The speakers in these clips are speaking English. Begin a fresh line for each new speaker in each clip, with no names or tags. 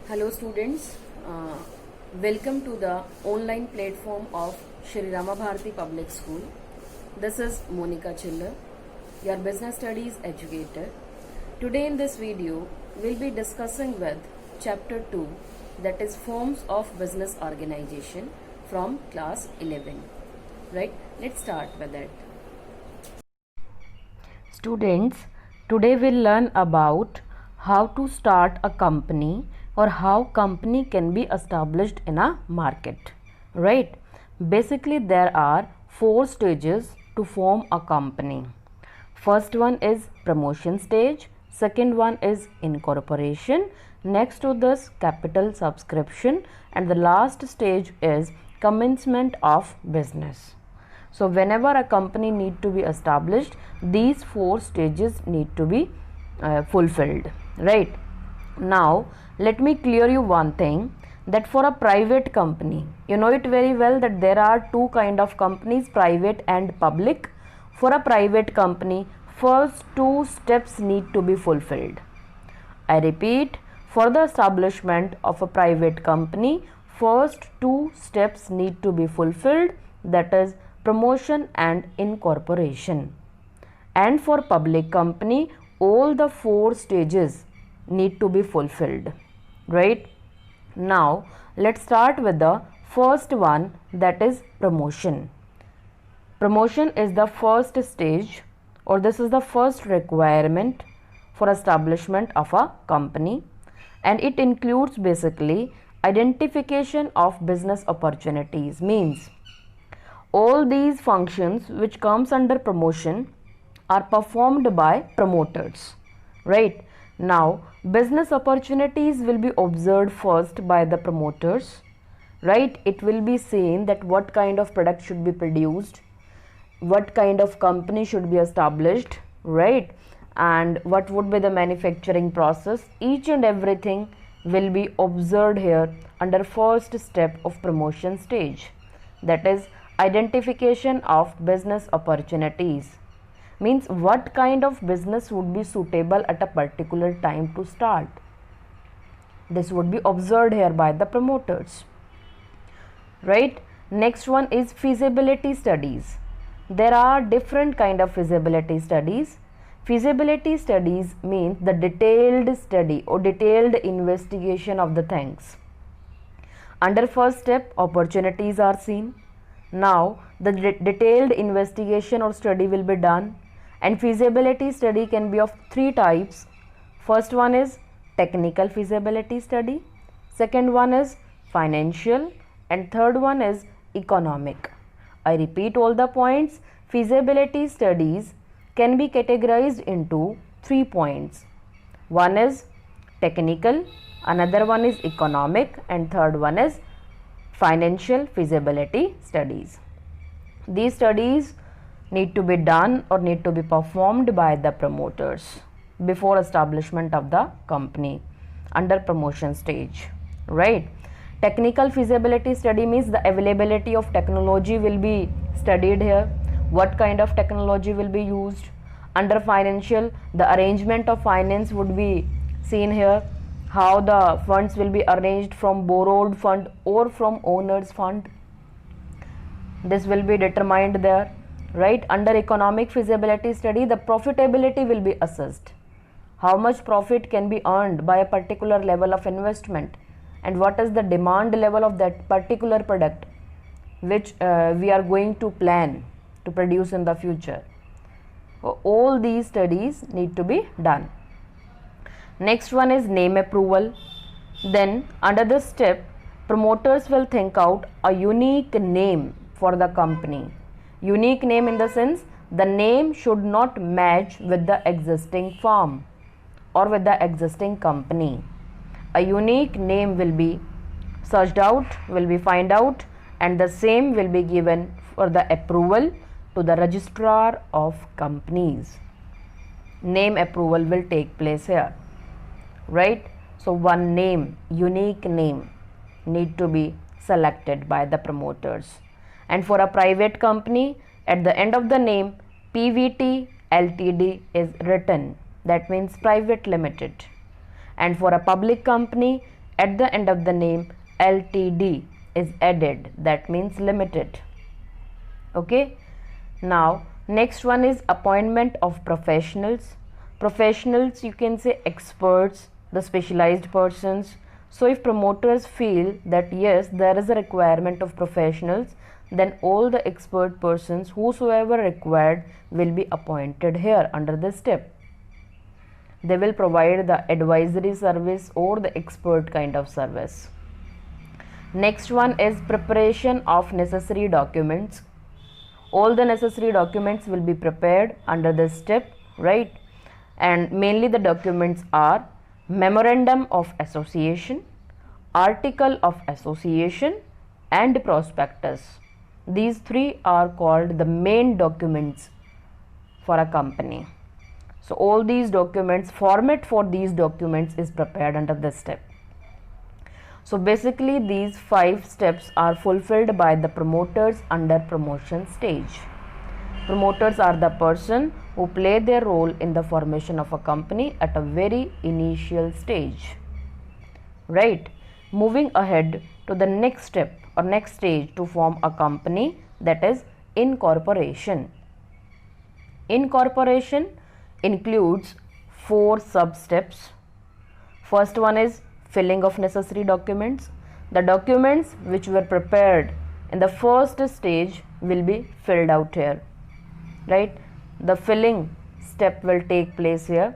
Hello students, welcome to the online platform of Shri Rama Bharati Public School. This is Monica Chiller, your business studies educator. Today in this video, we'll be discussing with chapter 2, that is forms of business organization from class 11. Right, let's start with it. Students, today we'll learn about how to start a company or how company can be established in a market, right? Basically there are 4 stages to form a company. First one is promotion stage, second one is incorporation, next to this capital subscription, and the last stage is commencement of business. So whenever a company need to be established, these 4 stages need to be fulfilled, right? Now let me clear you one thing, that for a private company, you know it very well that there are 2 kind of companies, private and public. For a private company, first 2 steps need to be fulfilled. I repeat, for the establishment of a private company, first 2 steps need to be fulfilled, that is promotion and incorporation. And for public company, all the 4 stages need to be fulfilled, right? Now let's start with the first one, that is promotion. Promotion is the first stage, or this is the first requirement for establishment of a company, and it includes basically identification of business opportunities. Means all these functions which comes under promotion are performed by promoters, right? Now business opportunities will be observed first by the promoters, right? It will be seen that what kind of product should be produced, what kind of company should be established, right? And what would be the manufacturing process. Each and everything will be observed here under first step of promotion stage, that is identification of business opportunities. Means what kind of business would be suitable at a particular time to start. This would be observed here by the promoters, right? Next one is feasibility studies. There are different kind of feasibility studies. Feasibility studies means the detailed study or detailed investigation of the things. Under first step, opportunities are seen. Now the detailed investigation or study will be done, and feasibility study can be of 3 types. First one is technical feasibility study, second one is financial, and third one is economic. I repeat all the points. Feasibility studies can be categorized into 3 points. One is technical, another one is economic, and third one is financial feasibility studies. These studies need to be done or need to be performed by the promoters before establishment of the company under promotion stage, right? Technical feasibility study means the availability of technology will be studied here, what kind of technology will be used. Under financial, the arrangement of finance would be seen here, how the funds will be arranged from borrowed fund or from owner's fund. This will be determined there, right? Under economic feasibility study, the profitability will be assessed. How much profit can be earned by a particular level of investment, and what is the demand level of that particular product which we are going to plan to produce in the future. All these studies need to be done. Next one is name approval. Then under this step, promoters will think out a unique name for the company. Unique name in the sense, the name should not match with the existing firm or with the existing company. A unique name will be searched out, will be find out, and the same will be given for the approval to the registrar of companies. Name approval will take place here, right? So one name, unique name, need to be selected by the promoters. And for a private company, at the end of the name, PVT Ltd is written, that means private limited. And for a public company, at the end of the name Ltd is added, that means limited. Okay, now next one is appointment of professionals. Professionals, you can say experts, the specialized persons. So if promoters feel that yes, there is a requirement of professionals, then all the expert persons whosoever required will be appointed here under this step. They will provide the advisory service or the expert kind of service. Next one is preparation of necessary documents. All the necessary documents will be prepared under this step, right? And mainly the documents are memorandum of association, article of association, and prospectus. These three are called the main documents for a company. So all these documents, format for these documents is prepared under this step. So basically these 5 steps are fulfilled by the promoters under promotion stage. Promoters are the person who play their role in the formation of a company at a very initial stage. Right? Moving ahead to the next step or next stage to form a company, that is incorporation. Incorporation includes 4 sub-steps. First one is filling of necessary documents. The documents which were prepared in the first stage will be filled out here, right? The filling step will take place here.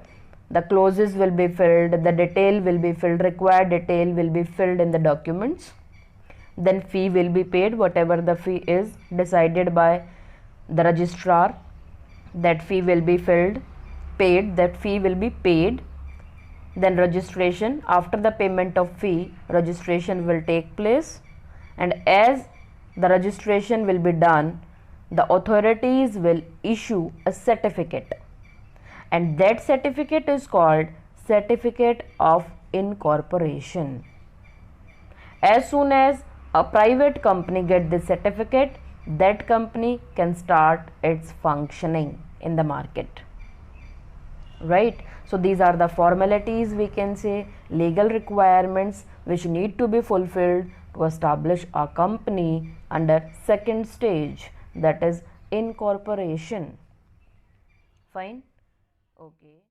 The clauses will be filled, the detail will be filled, required detail will be filled in the documents. Then fee will be paid, whatever the fee is decided by the registrar. That fee will be paid, that fee will be paid. Then registration, after the payment of fee, registration will take place, and as the registration will be done, the authorities will issue a certificate, and that certificate is called certificate of incorporation. As soon as a private company gets this certificate, that company can start its functioning in the market, right? So these are the formalities, we can say legal requirements which need to be fulfilled to establish a company under second stage, that is incorporation. Fine. Okay.